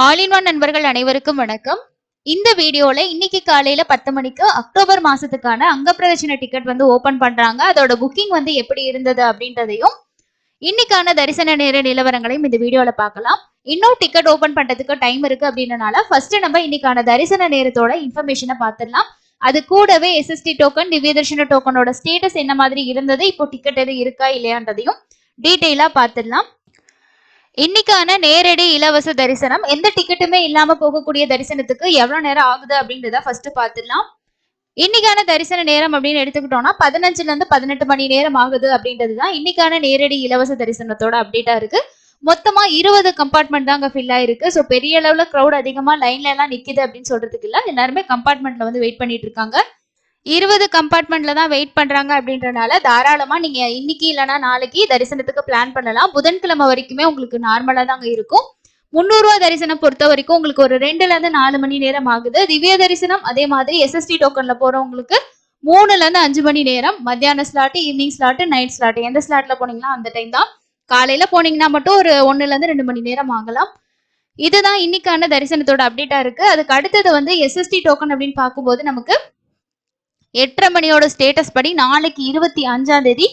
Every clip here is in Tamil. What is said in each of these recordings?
ஆல் இன் ஒன் நண்பர்கள் அனைவருக்கும் வணக்கம். இந்த வீடியோல இன்னைக்கு காலையில 10 மணிக்கு அக்டோபர் மாசத்துக்கான அங்கப்பிரதட்சண டிக்கெட் வந்து ஓபன் பண்றாங்க. அதோட புக்கிங் வந்து எப்படி இருந்தது அப்படின்றதையும் இன்னைக்கான தரிசன நேர நிலவரங்களையும் இந்த வீடியோல பார்க்கலாம். இன்னும் டிக்கெட் ஓபன் பண்றதுக்கு டைம் இருக்கு அப்படின்றனால ஃபர்ஸ்ட் நம்ம இன்னைக்கான தரிசன நேரத்தோட இன்ஃபர்மேஷனை பார்த்துடலாம். அது கூடவே எஸ்எஸ்டி டோக்கன், திவ்ய தரிசன டோக்கனோட ஸ்டேட்டஸ் என்ன மாதிரி இருந்தது, இப்போ டிக்கெட் எது இருக்கா இல்லையான்றதையும் டீட்டெயிலா பார்த்துடலாம். இன்னைக்கான நேரடி இலவச தரிசனம், எந்த டிக்கெட்டுமே இல்லாம போகக்கூடிய தரிசனத்துக்கு எவ்வளவு நேரம் ஆகுது அப்படின்றத ஃபர்ஸ்ட் பார்த்துடலாம். இன்னைக்கான தரிசன நேரம் அப்படின்னு எடுத்துக்கிட்டோம்னா 15ல இருந்து 18 மணி நேரம் ஆகுது அப்படின்றதுதான் இன்னைக்கான நேரடி இலவச தரிசனத்தோட அப்டேட்டா இருக்கு. மொத்தமா 20 கம்பார்ட்மெண்ட் தாங்க ஃபில் ஆயிருக்கு. ஸோ பெரிய அளவுல க்ரௌட் அதிகமா லைன்ல எல்லாம் நிக்குது அப்படின்னு சொல்றதுக்கு இல்ல, எல்லாருமே கம்பார்ட்மெண்ட்ல வந்து வெயிட் பண்ணிட்டு இருக்காங்க. 20 கம்பார்ட்மெண்ட்ல தான் வெயிட் பண்றாங்க அப்படின்றனால தாராளமா நீங்க இன்னைக்கு இல்லைன்னா நாளைக்கு தரிசனத்துக்கு பிளான் பண்ணலாம். புதன்கிழமை வரைக்குமே உங்களுக்கு நார்மலா தாங்க இருக்கும். 300 ரூபாய் தரிசனம் பொறுத்த வரைக்கும் உங்களுக்கு ஒரு 2ல இருந்து 4 மணி நேரம் ஆகுது. திவ்ய தரிசனம் அதே மாதிரி எஸ்எஸ்டி டோக்கன்ல போறவங்களுக்கு 3ல இருந்து 5 மணி நேரம். மத்தியான slot, evening slot, night slot, எந்த ஸ்லாட்ல போனீங்கன்னா அந்த டைம் தான். காலையில போனீங்கன்னா மட்டும் ஒரு 1ல இருந்து 2 மணி நேரம் ஆகலாம். இதுதான் இன்னைக்கான தரிசனத்தோட அப்டேட்டா இருக்கு. அதுக்கு அடுத்தது வந்து எஸ்எஸ்டி டோக்கன் அப்படின்னு பார்க்கும்போது நமக்கு 8:30 மணியோட ஸ்டேட்டஸ் படி நாளைக்கு 25ஆம் தேதி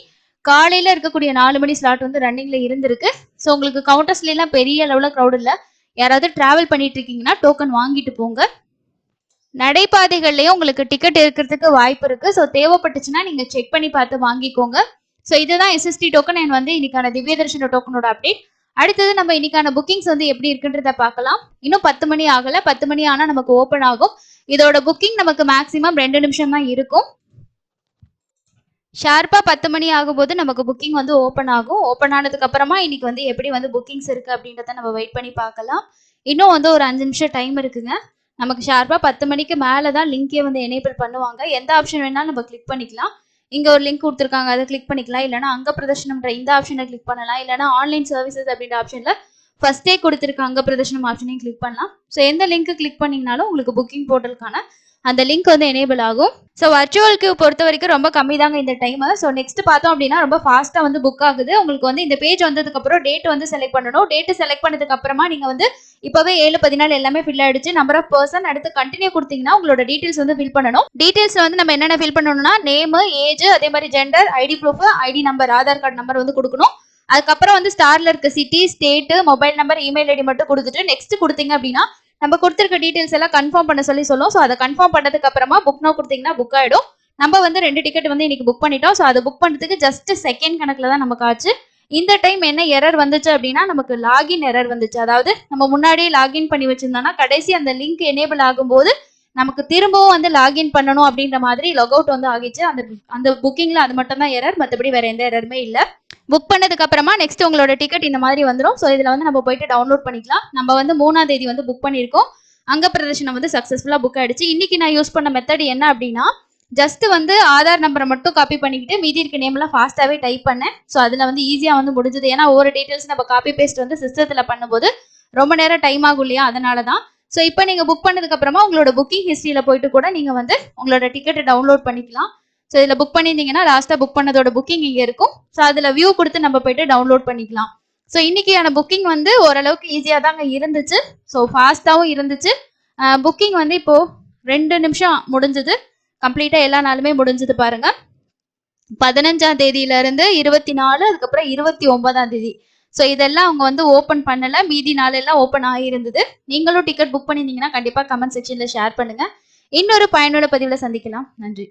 காலையில இருக்கக்கூடிய 4 மணி ஸ்லாட் வந்து ரன்னிங்ல இருந்திருக்கு. ஸோ உங்களுக்கு கவுண்டர்ஸ்ல எல்லாம் பெரிய அளவுல க்ரௌட் இல்ல. யாராவது டிராவல் பண்ணிட்டு இருக்கீங்கன்னா டோக்கன் வாங்கிட்டு போங்க. நடைபாதைகள்லயும் உங்களுக்கு டிக்கெட் இருக்கிறதுக்கு வாய்ப்பு இருக்கு. ஸோ தேவைப்பட்டுச்சுன்னா நீங்க செக் பண்ணி பார்த்து வாங்கிக்கோங்க. ஸோ இதுதான் எஸ்எஸ்டி டோக்கன் அண்ட் வந்து இன்னைக்கான திவ்ய தரிசன டோக்கனோட அப்டேட். அடுத்தது நம்ம இன்னைக்கான புக்கிங்ஸ் வந்து எப்படி இருக்குன்றத பார்க்கலாம். இன்னும் 10 மணி ஆகல. 10 மணி ஆனா நமக்கு ஓபன் ஆகும். இதோட புக்கிங் நமக்கு மேக்ஸிமம் 2 நிமிஷம் தான் இருக்கும். ஷார்ப்பா 10 மணி ஆகும்போது நமக்கு புக்கிங் வந்து ஓப்பன் ஆகும். ஓப்பன் ஆனதுக்கு அப்புறமா இன்னைக்கு வந்து எப்படி வந்து புக்கிங்ஸ் இருக்கு அப்படின்றத நம்ம வெயிட் பண்ணி பார்க்கலாம். இன்னும் வந்து ஒரு 5 நிமிஷம் டைம் இருக்குங்க. நமக்கு ஷார்ப்பா 10 மணிக்கு மேலே தான் லிங்கே வந்து எனேபிள் பண்ணுவாங்க. எந்த ஆப்ஷன் வேணாலும் நம்ம கிளிக் பண்ணிக்கலாம். இங்க ஒரு லிங்க் கொடுத்துருக்காங்க, அதை கிளிக் பண்ணிக்கலாம். இல்லைன்னா அங்க பிரதர்ஷனம்ன்ற இந்த ஆப்ஷனை கிளிக் பண்ணலாம். இல்லைன்னா ஆன்லைன் சர்வீசஸ் அப்படின்ற ஆப்ஷன்ல ஃபர்ஸ்டே கொடுத்துருக்க அங்க பிரதர்ஷனம் ஆப்ஷனையும் கிளிக் பண்ணலாம். ஸோ எந்த லிங்க் கிளிக் பண்ணீங்கனாலும் உங்களுக்கு புக்கிங் போர்ட்டலுக்கான அந்த லிங்க் வந்து எனேபிள் ஆகும். ஸோ வர்ச்சுவலுக்கு பொறுத்த வரைக்கும் ரொம்ப கம்மி தாங்க இந்த டைம். ஸோ நெக்ஸ்ட் பார்த்தோம் அப்படின்னா ரொம்ப ஃபாஸ்ட்டாக வந்து புக் ஆகுது. உங்களுக்கு வந்து இந்த பேஜ் வந்ததுக்கு அப்புறம் டேட் வந்து செலக்ட் பண்ணணும். டேட் செலக்ட் பண்ணதுக்கு அப்புறமா நீங்க வந்து இப்பவே 7:14 எல்லாமே ஃபில் ஆயிடுச்சு. நம்பர் ஆஃப் பர்சன் அடுத்து கண்டினியூ கொடுத்தீங்கன்னா உங்களோட டீடைல்ஸ் வந்து ஃபில் பண்ணணும். டீடைல்ஸ்ல வந்து நம்ம என்னென்ன ஃபில் பண்ணணும்னா நேம், ஏஜ், அதே மாதிரி gender, ID proof, ID number, Aadhaar card number வந்து கொடுக்கணும். அதுக்கப்புறம் வந்து ஸ்டார்ல இருக்க city, state, mobile number, email ID மட்டும் கொடுத்துட்டு நெக்ஸ்ட் கொடுத்தீங்க அப்படின்னா நம்ம கொடுத்துருக்க டீடைல்ஸ் எல்லாம் கன்ஃபார்ம் பண்ண சொல்லி சொல்லும். ஸோ அதை கன்ஃபார்ம் பண்ணதுக்கு அப்புறமா புக் நோ கொடுத்தீங்கன்னா புக் ஆயிடும். நம்ம வந்து 2 டிக்கெட் வந்து இன்னைக்கு புக் பண்ணிட்டோம். ஸோ அதை புக் பண்ணுறதுக்கு ஜஸ்ட் செகண்ட் கணக்குல தான் நமக்கு ஆச்சு. இந்த டைம் என்ன எரர் வந்துச்சு அப்படின்னா நமக்கு லாகின் எரர் வந்துச்சு. அதாவது நம்ம முன்னாடியே லாகின் பண்ணி வச்சிருந்தோம்னா கடைசி அந்த லிங்க் எனேபிள் ஆகும்போது நமக்கு திரும்பவும் வந்து லாகின் பண்ணணும் அப்படின்ற மாதிரி லாக் அவுட் வந்து ஆகிச்சு. அந்த புக்கிங்ல அது மட்டும் தான் எரர், மற்றபடி வேற எந்த எரருமே இல்லை. புக் பண்ணதுக்கு அப்புறமா நெக்ஸ்ட் உங்களோட டிக்கெட் இந்த மாதிரி வந்துடும். ஸோ இதுல வந்து நம்ம போயிட்டு டவுன்லோட் பண்ணிக்கலாம். நம்ம வந்து 3ஆம் தேதி வந்து புக் பண்ணியிருக்கோம். அங்க பிரதர்ஷனம் வந்து சக்சஸ்ஃபுல்லா புக் ஆயிடுச்சு. இன்னைக்கு நான் யூஸ் பண்ண மெத்தட் என்ன அப்படின்னா ஜஸ்ட் வந்து ஆதார் நம்பரை மட்டும் காப்பி பண்ணிக்கிட்டு மீதி இருக்க நேம்லாம் ஃபாஸ்ட்டாகவே டைப் பண்ணேன். ஸோ அதில் வந்து ஈஸியாக வந்து முடிஞ்சது. ஏன்னா ஒவ்வொரு டீட்டெயில்ஸ் நம்ம காப்பி பேஸ்ட் வந்து சிஸ்டத்தில் பண்ணும்போது ரொம்ப நேரம் டைம் ஆகும் இல்லையா, அதனால தான். ஸோ இப்போ நீங்கள் புக் பண்ணதுக்கு அப்புறமா உங்களோட புக்கிங் ஹிஸ்ட்ரியில் போயிட்டு கூட நீங்கள் வந்து உங்களோட டிக்கெட்டை டவுன்லோட் பண்ணிக்கலாம். ஸோ இதில் புக் பண்ணியிருந்தீங்கன்னா லாஸ்ட்டாக புக் பண்ணதோட புக்கிங் இங்கே இருக்கும். ஸோ அதில் வியூ கொடுத்து நம்ம போயிட்டு டவுன்லோட் பண்ணிக்கலாம். ஸோ இன்னைக்கான புக்கிங் வந்து ஓரளவுக்கு ஈஸியாக தாங்க இருந்துச்சு. ஸோ ஃபாஸ்ட்டாகவும் இருந்துச்சு. புக்கிங் வந்து இப்போ 2 நிமிஷம் முடிஞ்சது. கம்ப்ளீட்டா எல்லா நாளுமே முடிஞ்சது பாருங்க. 15ஆம் தேதியில இருந்து 24, அதுக்கப்புறம் 29ஆம் தேதி. ஸோ இதெல்லாம் அவங்க வந்து ஓப்பன் பண்ணல. மீதி நாள் எல்லாம் ஓப்பன் ஆகியிருந்தது. நீங்களும் டிக்கெட் புக் பண்ணியிருந்தீங்கன்னா கண்டிப்பா கமெண்ட் செக்ஷன்ல ஷேர் பண்ணுங்க. இன்னொரு பயனுள்ள பதிவில் சந்திக்கலாம். நன்றி.